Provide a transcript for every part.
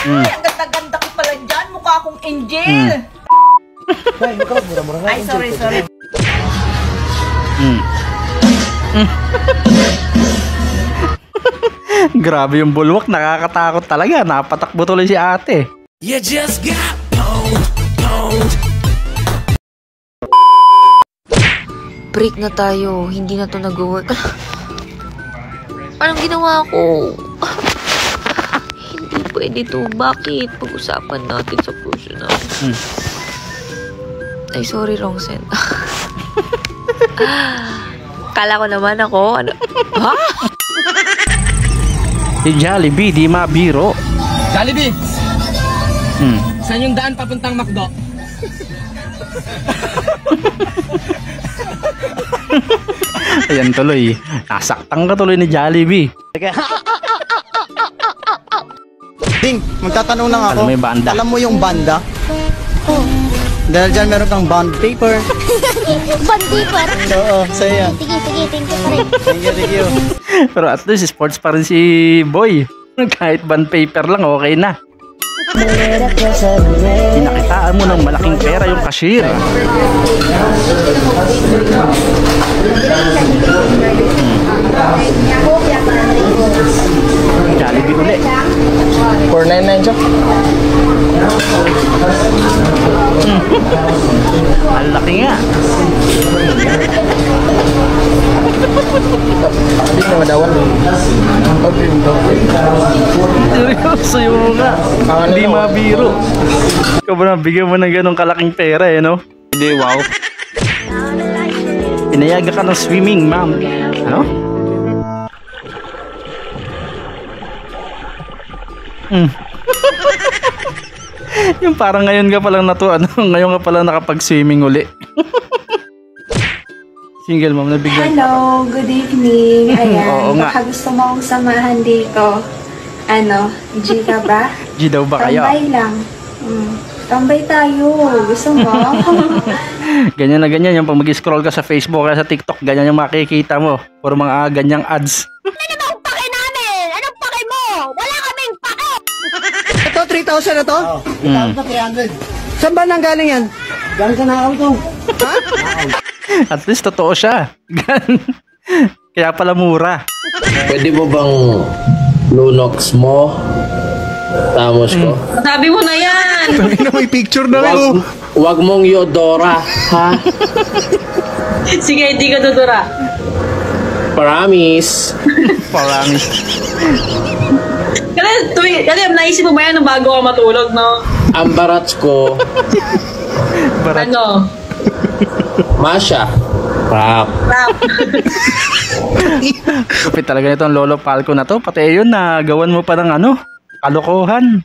Ang ganda-ganda ko pala dyan. Mukha akong angel. Ay, sorry. Grabe yung bulwak, nakakatakot talaga. Napatakbo tuloy si ate. You just got pwned. Break na tayo. Hindi na to nag-work. Anong ginawa ko? Hindi pwede to. Bakit? Pag-usapan natin sa personal. Ay, sorry, wrong send. Kala ko naman ako. Ano? Ha? Si Jollibee, di mabiro. Jollibee! Saan yung daan papuntang McDo? Ayan tuloy. Nasaktan ka tuloy ni Jollibee. Ding, magtatanong lang ako. Alam mo yung banda? Alam mo yung banda? Oh. Dahil dyan meron kang bond paper. Bond paper? Oo, sa'yo yan. Sige, thank you pa rin. Thank you. Pero at least sports pa rin si Boy. Kahit bond paper lang, okay na. Pinakitaan mo ng malaking pera yung cashier. Jollibee uli. 499 siya. Ang laki nga. Hindi na madawan. Seryoso yung nga. Hindi mabiro. Ikaw ba nabigyan mo ng ganong kalaking pera no? Hindi, wow. Pinayaga ka ng swimming, ma'am. Ano? Yung parang ngayon ka palang ngayon ka palang nakapag-swimming uli. Single mom, nabigyan. Hello, good evening. Ayan, Oo nga. baka gusto mo akong samahan dito. Ano, G ka ba? G daw ba kayo? Tambay lang. Tambay tayo. Gusto mo? Ganyan na ganyan yung pag mag-scroll ka sa Facebook o sa TikTok, ganyan yung makikita mo. Puro mga ganyang ads. Ano bang pake namin? Anong pake mo? Wala kaming pake! Ito, 3,000 na to? 3,300. Saan ba nanggaling yan? Galing sa nakaw to. Ha? At least totoo siya. Kaya pala mura. Pwede mo bang lunox mo? Tamos ko? Sabi mo na yan. May picture na kayo. Wag mong yodora, ha? Sige, hindi ka dudura. Promise. Promise. Kasi naisip mo ba yan nung bago ka matulog, no? Ang barats ko. Barat. Ano? Masha. Rap. Kapit talaga nito ang lolo Falco na to. Pati yun na gawan mo pa ng kalokohan.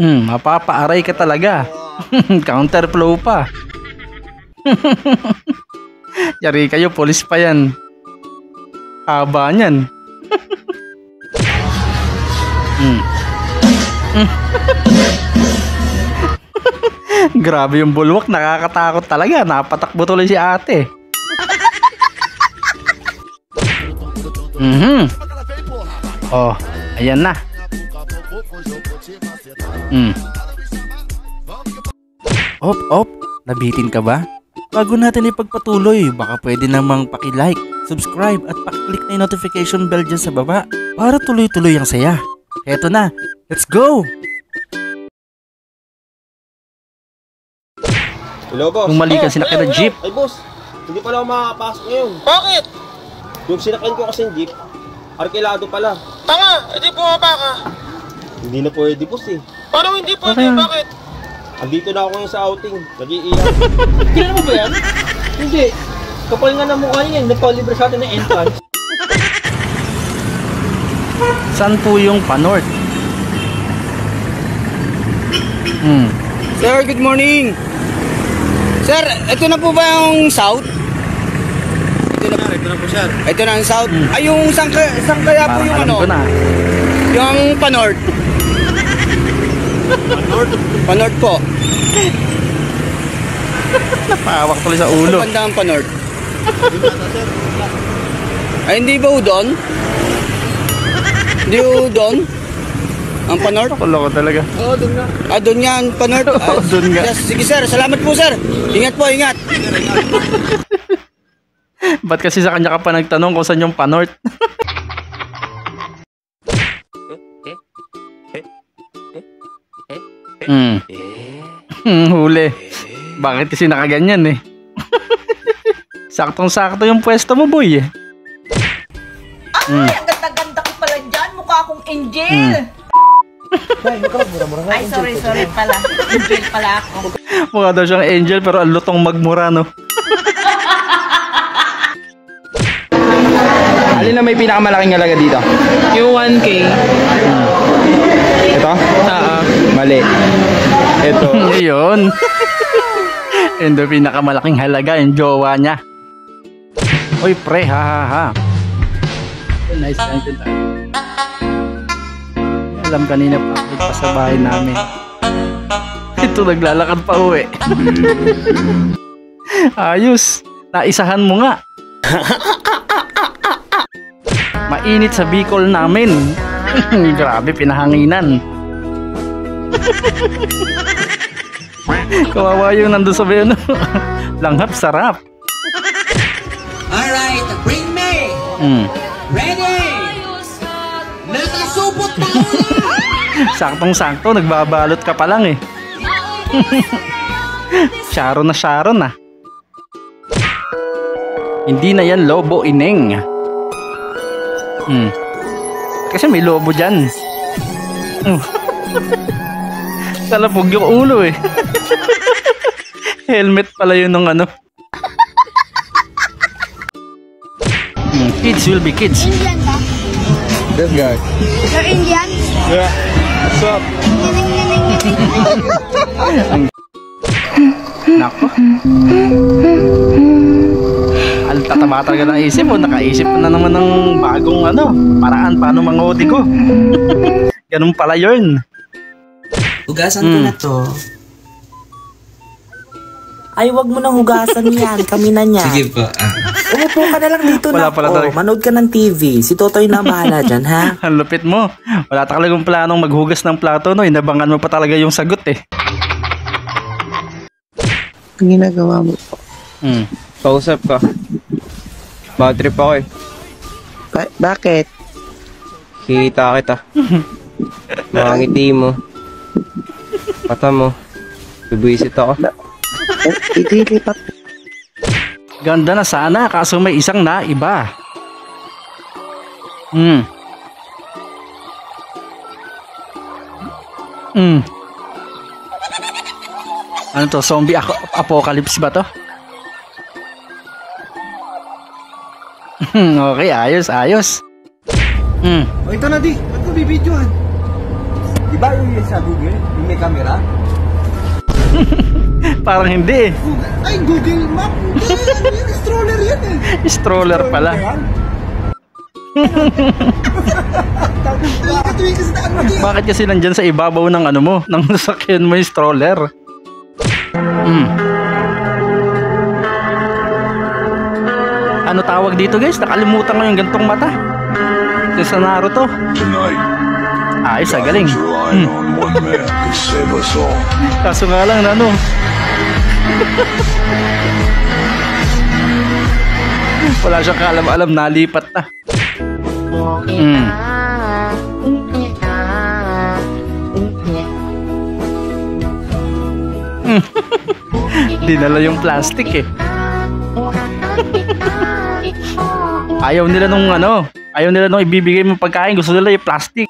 Mapapaaray ka talaga. Counterflow pa. Yari kayo, polis pa yan. Haba niyan. Grabe yung bulwak, nakakatakot talaga. Napatakbo tuloy si ate. Oh, ayan na. Op, nabitin ka ba? Bago natin ipagpatuloy, baka pwede namang paki-like, subscribe at paki-click na yung notification bell dyan sa baba para tuloy-tuloy ang saya. Eto na, let's go! Hello, boss. Kung mali ka sinakyan ng jeep. Ay, boss. Hindi pala ako makakapasok ngayon. Bakit? Yung sinakyan ko kasi jeep, arkilado pala. Tanga, edi bumaba ka. Hindi na pwede, boss eh. Paano hindi pwede? Bakit? Andito na ako ngayon sa outing. Nag-iiyak. Kilala mo ba yan? Hindi. Kapal nga na mukha niya. Nagpalibre sa atin ng entrance. Saan po yung pa-north? Sir, good morning. Sir, ito na po ba yung south? Ito na po, sir. Ito na ang south. Ay, yung saan kaya po yung alam ko na. Yung pa-north. Pa-north po. Napawak tuloy sa ulo. Ang bandang pa-north. Ay, hindi ba udon? Hindi udon? Ang Panorth? Loko talaga. Oo, doon nga. Doon yan, Panorth. Doon nga. Sige sir, salamat po sir. Ingat po, ingat. Ba't kasi sa kanya ka pa nagtanong kung saan yung Panorth? Huli. Bakit kasi nakaganyan eh? Saktong-sakto yung pwesto mo, boy. Ay, ang ganda-ganda ko pala dyan. Mukha akong angel. Ay, sorry pala. Angel pala ako. Mukha daw siyang angel pero ang lutong magmura, no? Alin na may pinakamalaking halaga dito? Yung 1K. Ito? Mali. Ito. Yun. Yun daw pinakamalaking halaga yung jowa niya. Uy, pre, ha. Nice natin tayo. Alam kanina pa sa bahay namin. Ito naglalakad pa uwi. Ayos. Naisahan mo nga. Mainit sa Bicol namin. Grabe, pinahanginan. Kawawa yung nandun sa bayan. Langhap, sarap. Alright, bring me! Ready! Nakasupot na Saktong-sakto, nagbabalot ka pa lang eh. Sharon na. Hindi na yan lobo, ineng. Kasi may lobo dyan. Talapog yung ulo eh. Helmet pala yun ng ano. Kids will be kids. Indian ba? This guy. You're Indian? Yeah. What's up? Nako. Tatama talaga ng isip mo. Nakaisip na naman ng bagong paraan paano mangodi ko. Ganun pala yun. Hugasan ko na to. Ay, wag mo nang hugasan yan. Kami na niya. Sige po. Umupo ka na lang dito na. Manood ka ng TV. Si Totoy na bahala dyan, ha? Ang lupit mo. Wala talagang planong maghugas ng plato, no? Inabangan mo pa talaga yung sagot, eh. Ang ginagawa mo po. Pausap ka. Bad trip ako eh. Bakit? Kita kita. Mga ngiti mo. Mata mo. Bibisit ako. Idilipat. Ganda na sana, kaso may isang naiba. Ano to? Zombie apocalypse ba to? Okay, ayos. O ito na di, ba't ko bibidyohan? Di ba yung sa Google, yung may camera? Parang hindi eh. Ay, Google Map! Yan, stroller yan eh! Stroller pala. Bakit kasi nandyan sa ibabaw ng ano mo, ng sasakyan mo yung stroller? Ano tawag dito guys? Nakalimutan ko yung gantong mata. Ito sa Naruto. Ayos, galing. Kaso nga lang na wala siyang kaalam-alam, nalipat na. Dinala yung plastic eh. Ayaw nila nung ibibigay mo pagkain, gusto nila yung plastic.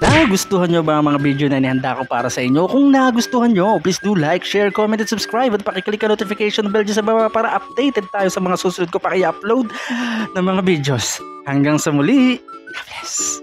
Nagustuhan nyo ba ang mga video na inihanda ko para sa inyo? Kung nagustuhan nyo, please do like, share, comment, and subscribe at pakiclick ang notification bell dyan sa baba para updated tayo sa mga susunod ko pa i-upload ng mga videos. Hanggang sa muli, God bless!